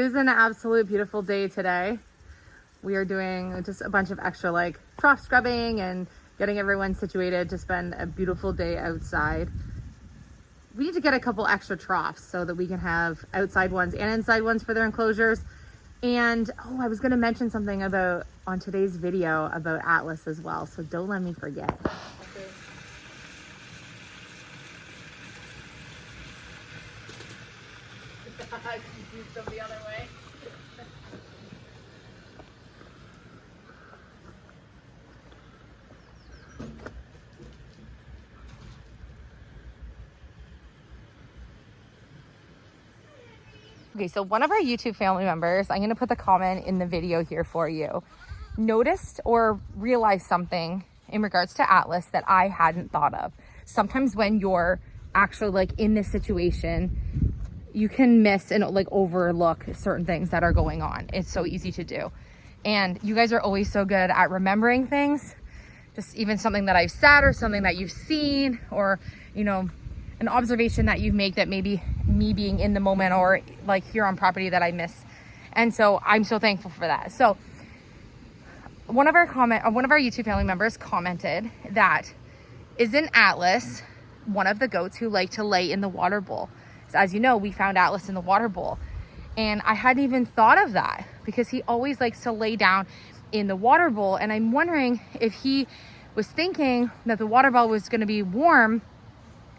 It is an absolute beautiful day today. We are doing just a bunch of extra like trough scrubbing and getting everyone situated to spend a beautiful day outside. We need to get a couple extra troughs so that we can have outside ones and inside ones for their enclosures. And I was going to mention something about on today's video about Atlas as well, so don't let me forget. The other way. Okay, so one of our YouTube family members, I'm going to put the comment in the video here for you, noticed or realized something in regards to Atlas that I hadn't thought of. Sometimes when you're actually like in this situation, you can miss and like overlook certain things that are going on. It's so easy to do. And you guys are always so good at remembering things, just even something that I've said or something that you've seen, or, you know, an observation that you make that maybe me being in the moment or like here on property that I miss. And so I'm so thankful for that. So one of our YouTube family members commented that, isn't Atlas one of the goats who like to lay in the water bowl? So as you know, we found Atlas in the water bowl, and I hadn't even thought of that because he always likes to lay down in the water bowl. And I'm wondering if he was thinking that the water bowl was going to be warm,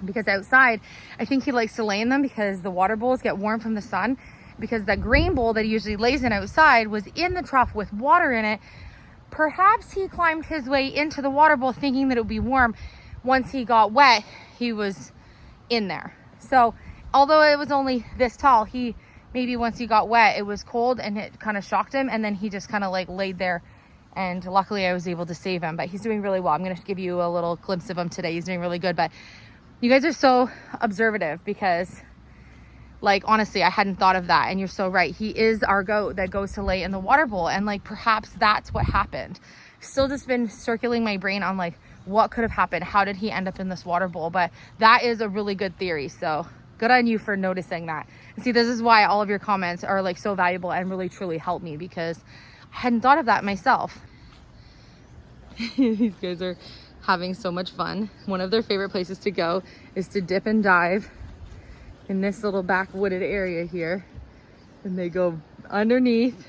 because outside, I think he likes to lay in them because the water bowls get warm from the sun, because the grain bowl that he usually lays in outside was in the trough with water in it. Perhaps he climbed his way into the water bowl thinking that it would be warm. Once he got wet, he was in there. So although it was only this tall, maybe once he got wet, it was cold and it kind of shocked him. And then he just kind of like laid there, and luckily I was able to save him, but he's doing really well. I'm going to give you a little glimpse of him today. He's doing really good, but you guys are so observative because, like, honestly, I hadn't thought of that. And you're so right. He is our goat that goes to lay in the water bowl. And like, perhaps that's what happened. Still just been circling my brain on like, what could have happened? How did he end up in this water bowl? But that is a really good theory. So good on you for noticing that. And see, this is why all of your comments are like so valuable and really truly help me, because I hadn't thought of that myself. These guys are having so much fun. One of their favorite places to go is to dip and dive in this little back wooded area here. And they go underneath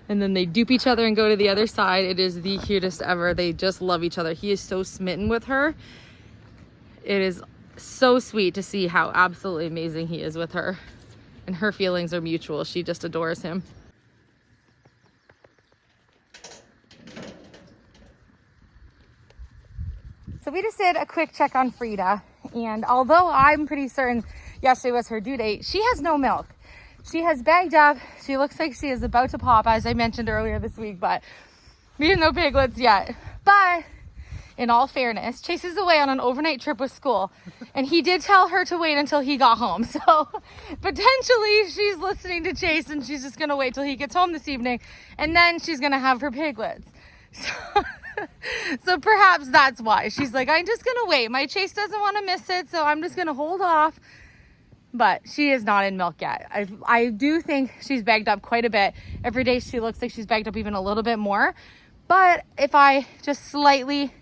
and then they dupe each other and go to the other side. It is the cutest ever. They just love each other. He is so smitten with her. It is so sweet to see how absolutely amazing he is with her. And her feelings are mutual. She just adores him. So we just did a quick check on Frida, and although I'm pretty certain yesterday was her due date, she has no milk. She has bagged up. She looks like she is about to pop, as I mentioned earlier this week, but we have no piglets yet. But in all fairness, Chase is away on an overnight trip with school, and he did tell her to wait until he got home. So potentially she's listening to Chase and she's just gonna wait till he gets home this evening, and then she's gonna have her piglets. So perhaps that's why she's like, I'm just gonna wait. My Chase doesn't want to miss it, so I'm just gonna hold off. But she is not in milk yet. I do think she's bagged up quite a bit. Every day she looks like she's bagged up even a little bit more. But if I just slightly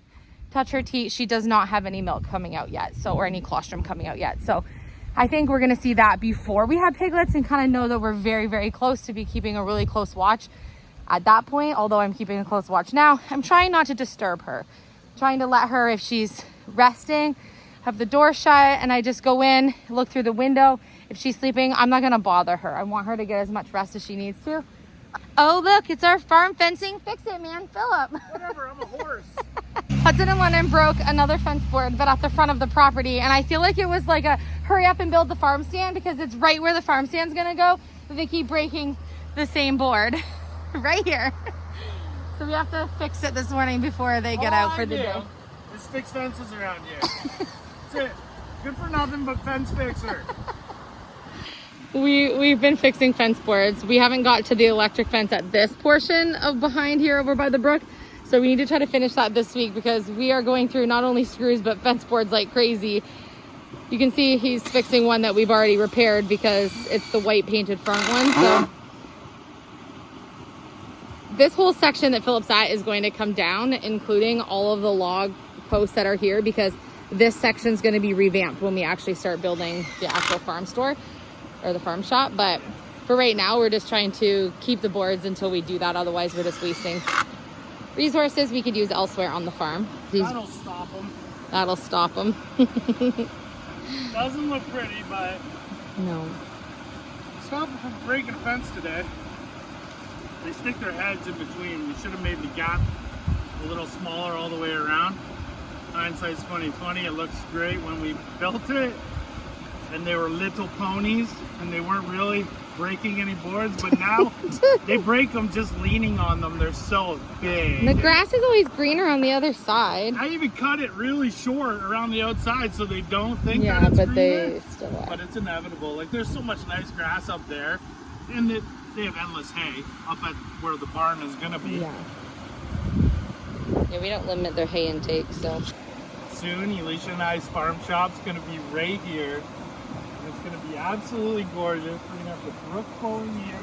touch her teat, she does not have any milk coming out yet, so, or any colostrum coming out yet. So I think we're gonna see that before we have piglets, and kind of know that we're very, very close to be keeping a really close watch at that point. Although I'm keeping a close watch now, I'm trying not to disturb her, trying to let her, if she's resting, have the door shut, and I just go in, look through the window. If she's sleeping, I'm not gonna bother her. I want her to get as much rest as she needs to. Oh look, it's our farm fencing fix it man, Philip. Whatever, I'm a horse. Hudson and Lennon broke another fence board, but at the front of the property, and I feel like it was like a hurry up and build the farm stand, because it's right where the farm stand's gonna go, but they keep breaking the same board right here. So we have to fix it this morning before they get out for the day. Just fix fences around here. That's it. Good for nothing but fence fixer. We've been fixing fence boards. We haven't got to the electric fence at this portion of behind here over by the brook. So we need to try to finish that this week, because we are going through not only screws but fence boards like crazy. You can see he's fixing one that we've already repaired because it's the white painted front one. So this whole section that Philip's at is going to come down, including all of the log posts that are here, because this section is going to be revamped when we actually start building the actual farm store or the farm shop. But for right now, we're just trying to keep the boards until we do that. Otherwise, we're just wasting resources we could use elsewhere on the farm. That'll stop them. That'll stop them. Doesn't look pretty, but No. stop them from breaking a fence today. They stick their heads in between. We should have made the gap a little smaller all the way around. Hindsight's 2020. It looks great when we built it, and they were little ponies, and they weren't really breaking any boards. But now they break them just leaning on them. They're so big. The grass is always greener on the other side. I even cut it really short around the outside so they don't think Yeah, that it's but greener. they still are. But it's inevitable. Like, there's so much nice grass up there, and they have endless hay up at where the barn is gonna be. Yeah. Yeah, we don't limit their hay intake, so. Soon, Elysia and I's farm shop's gonna be right here. And it's gonna be absolutely gorgeous. We're gonna have the brook flowing here.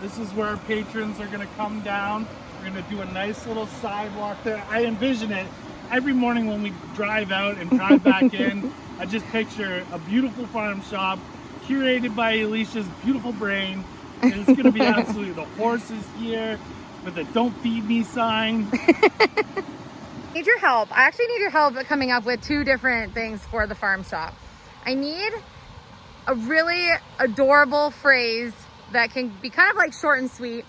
This is where our patrons are gonna come down. We're gonna do a nice little sidewalk there. I envision it every morning when we drive out and drive back in. I just picture a beautiful farm shop curated by Elysia's beautiful brain. And it's gonna be absolutely the horses here with the "Don't feed me" sign. Need your help. I actually need your help coming up with two different things for the farm shop. I need a really adorable phrase that can be kind of like short and sweet,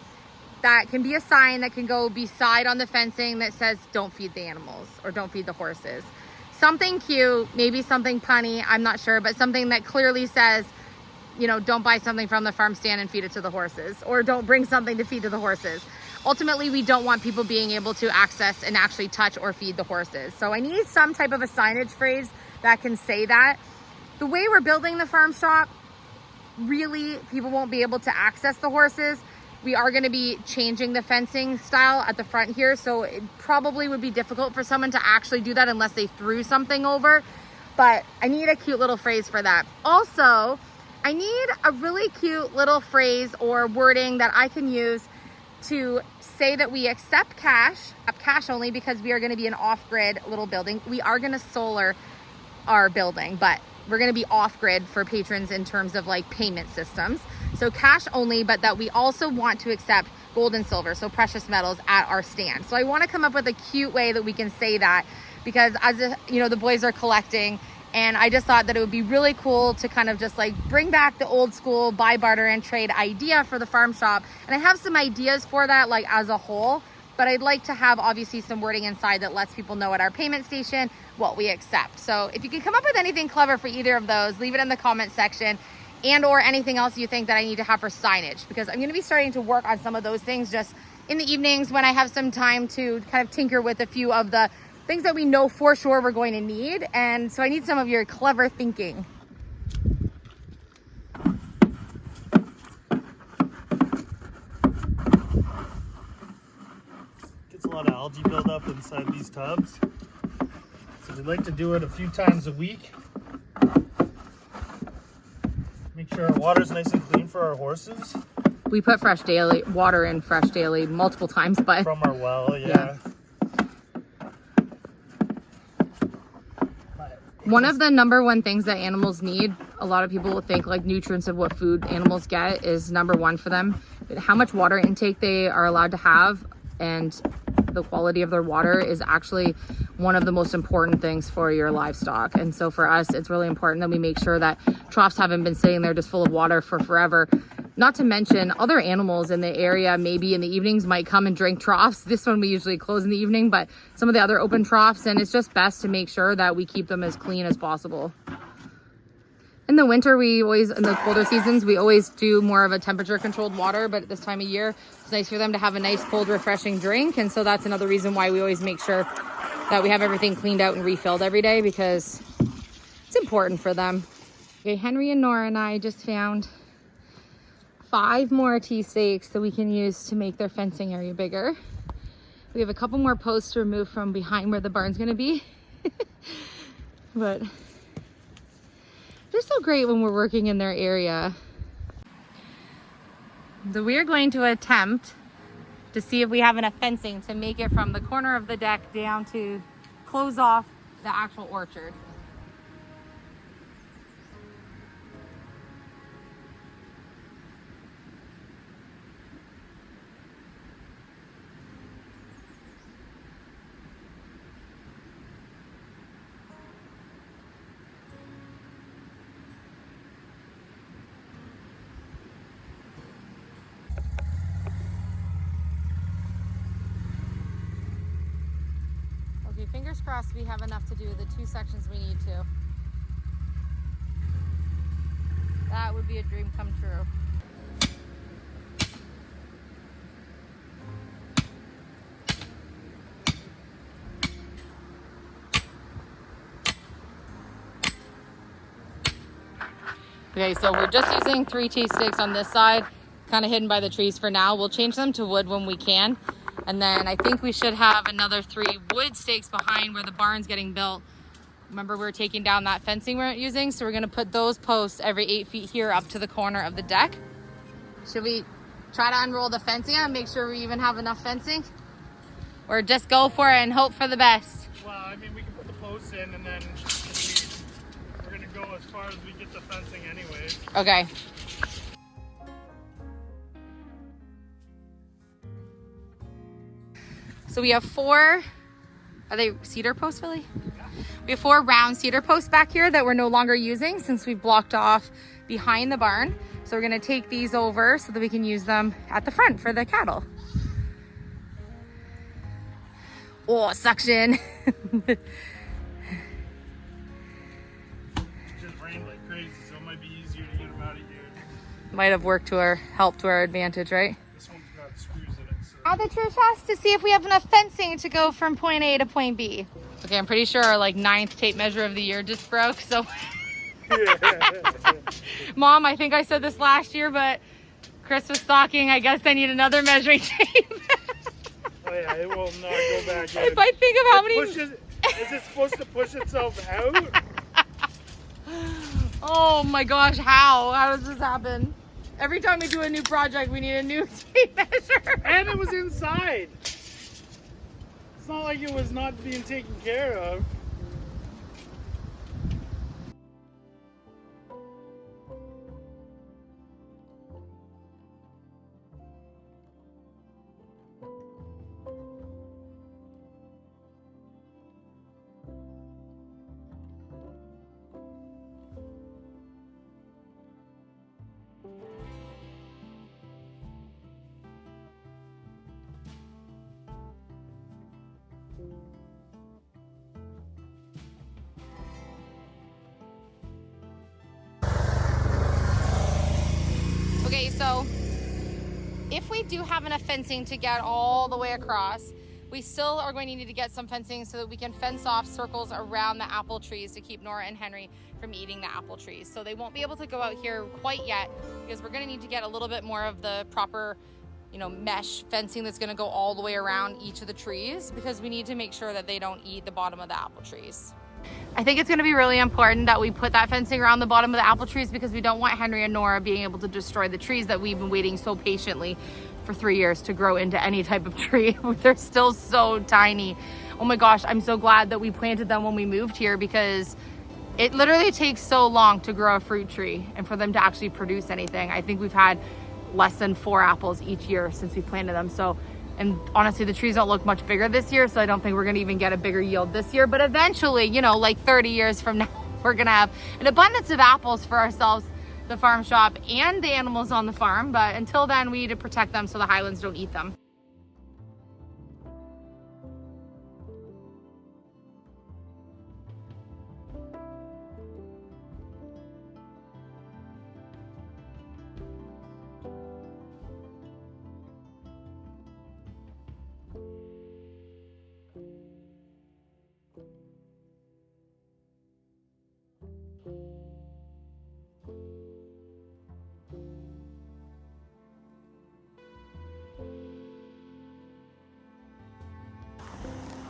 that can be a sign that can go beside on the fencing that says "Don't feed the animals" or "Don't feed the horses." Something cute, maybe something punny, I'm not sure, but something that clearly says, you know, don't buy something from the farm stand and feed it to the horses, or don't bring something to feed to the horses. Ultimately, we don't want people being able to access and actually touch or feed the horses. So I need some type of a signage phrase that can say that. The way we're building the farm shop, really, people won't be able to access the horses. We are going to be changing the fencing style at the front here, so it probably would be difficult for someone to actually do that unless they threw something over. But I need a cute little phrase for that. Also, I need a really cute little phrase or wording that I can use to say that we accept cash only, because we are going to be an off-grid little building. We are going to solar our building, but we're going to be off-grid for patrons in terms of like payment systems. So cash only, but that we also want to accept gold and silver, so precious metals, at our stand. So I want to come up with a cute way that we can say that, because as you know, the boys are collecting, and I just thought that it would be really cool to kind of just like bring back the old school buy, barter, and trade idea for the farm shop. And I have some ideas for that, like as a whole, but I'd like to have obviously some wording inside that lets people know at our payment station what we accept. So if you can come up with anything clever for either of those, leave it in the comment section, and or anything else you think that I need to have for signage, because I'm going to be starting to work on some of those things just in the evenings when I have some time to kind of tinker with a few of the things that we know for sure we're going to need. And so I need some of your clever thinking. Gets a lot of algae buildup inside these tubs. So we like to do it a few times a week. Make sure our water's nice and clean for our horses. We put water in fresh daily multiple times, but From our well, yeah. One of the number one things that animals need, a lot of people will think like nutrients of what food animals get is number one for them. But how much water intake they are allowed to have and the quality of their water is actually one of the most important things for your livestock. And so for us, it's really important that we make sure that troughs haven't been sitting there just full of water for forever. Not to mention other animals in the area, maybe in the evenings, might come and drink troughs. This one we usually close in the evening, but some of the other open troughs, and it's just best to make sure that we keep them as clean as possible. In the winter, in the colder seasons, we always do more of a temperature controlled water, but at this time of year, it's nice for them to have a nice cold, refreshing drink. And so that's another reason why we always make sure that we have everything cleaned out and refilled every day, because it's important for them. Okay, Henry and Nora and I just found 5 more T-stakes that we can use to make their fencing area bigger. We have a couple more posts to remove from behind where the barn's gonna be. But they're so great when we're working in their area. So we are going to attempt to see if we have enough fencing to make it from the corner of the deck down to close off the actual orchard. Okay, fingers crossed we have enough to do the 2 sections we need to. That would be a dream come true. Okay, so we're just using 3 T stakes on this side, kind of hidden by the trees for now. We'll change them to wood when we can. And then I think we should have another 3 wood stakes behind where the barn's getting built. Remember, we were taking down that fencing we weren't using, so we're gonna put those posts every 8 feet here up to the corner of the deck. Should we try to unroll the fencing and make sure we even have enough fencing? Or just go for it and hope for the best? Well, I mean, we can put the posts in and then we're gonna go as far as we get the fencing anyways. Okay. So we have 4, are they cedar posts, Philly? Yeah. We have 4 round cedar posts back here that we're no longer using since we blocked off behind the barn. So we're gonna take these over so that we can use them at the front for the cattle. Oh, suction. It just rained like crazy, so it might be easier to get them out of here. Might have worked to our, helped to our advantage, right? This one's got screws in it, so. Add the church house to see if we have enough fencing to go from point A to point B. Okay, I'm pretty sure our like 9th tape measure of the year just broke, so. Mom, I think I said this last year, but Chris was stocking. I guess I need another measuring tape. Oh yeah, it will not go back in. If I think of how many... Is it supposed to push itself out? Oh my gosh, how? How does this happen? Every time we do a new project, we need a new tape measure. And it was inside. It's not like it was not being taken care of. Okay, so if we do have enough fencing to get all the way across, we still are going to need to get some fencing so that we can fence off circles around the apple trees to keep Nora and Henry from eating the apple trees. So they won't be able to go out here quite yet because we're going to need to get a little bit more of the proper, you know, mesh fencing that's going to go all the way around each of the trees because we need to make sure that they don't eat the bottom of the apple trees. I think it's going to be really important that we put that fencing around the bottom of the apple trees because we don't want Henry and Nora being able to destroy the trees that we've been waiting so patiently for 3 years to grow into any type of tree. They're still so tiny. Oh my gosh, I'm so glad that we planted them when we moved here because it literally takes so long to grow a fruit tree and for them to actually produce anything. I think we've had less than 4 apples each year since we planted them. So, and honestly, the trees don't look much bigger this year, so I don't think we're gonna even get a bigger yield this year. But eventually, you know, like 30 years from now, we're gonna have an abundance of apples for ourselves, the farm shop, and the animals on the farm. But until then, we need to protect them so the Highlands don't eat them.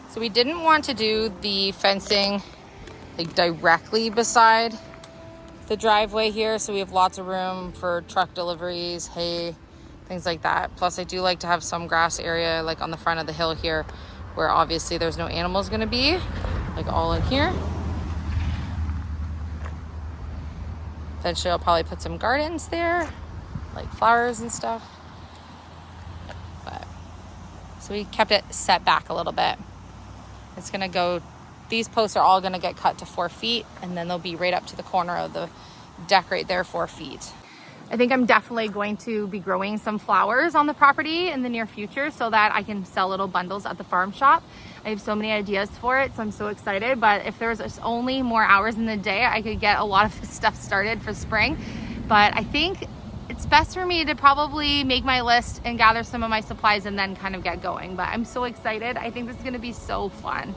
So we didn't want to do the fencing like directly beside the driveway here, so we have lots of room for truck deliveries, hay, things things like that. Plus I do like to have some grass area like on the front of the hill here where obviously there's no animals gonna be, like all in here. Eventually I'll probably put some gardens there, like flowers and stuff. But so we kept it set back a little bit. It's gonna go, these posts are all gonna get cut to 4 feet, and then they'll be right up to the corner of the deck right there, 4 feet. I think I'm definitely going to be growing some flowers on the property in the near future so that I can sell little bundles at the farm shop. I have so many ideas for it, so I'm so excited. But if there was just only more hours in the day, I could get a lot of this stuff started for spring. But I think it's best for me to probably make my list and gather some of my supplies and then kind of get going. But I'm so excited. I think this is gonna be so fun.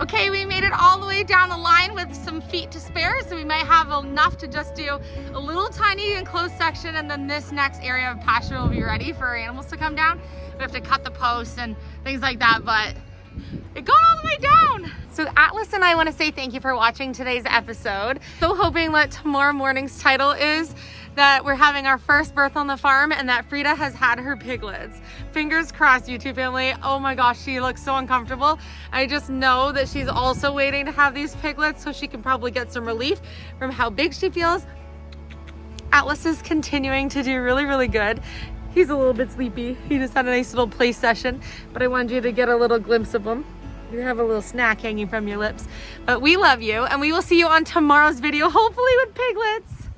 Okay, we made it all the way down the line with some feet to spare, so we might have enough to just do a little tiny enclosed section, and then this next area of pasture will be ready for our animals to come down. We have to cut the posts and things like that, but it got all the way down. So Atlas and I want to say thank you for watching today's episode. So hoping that tomorrow morning's title is that we're having our first birth on the farm and that Frida has had her piglets. Fingers crossed, YouTube family. Oh my gosh, she looks so uncomfortable. I just know that she's also waiting to have these piglets so she can probably get some relief from how big she feels. Atlas is continuing to do really, really good. He's a little bit sleepy. He just had a nice little play session, but I wanted you to get a little glimpse of him. You have a little snack hanging from your lips. But we love you, and we will see you on tomorrow's video, hopefully with piglets.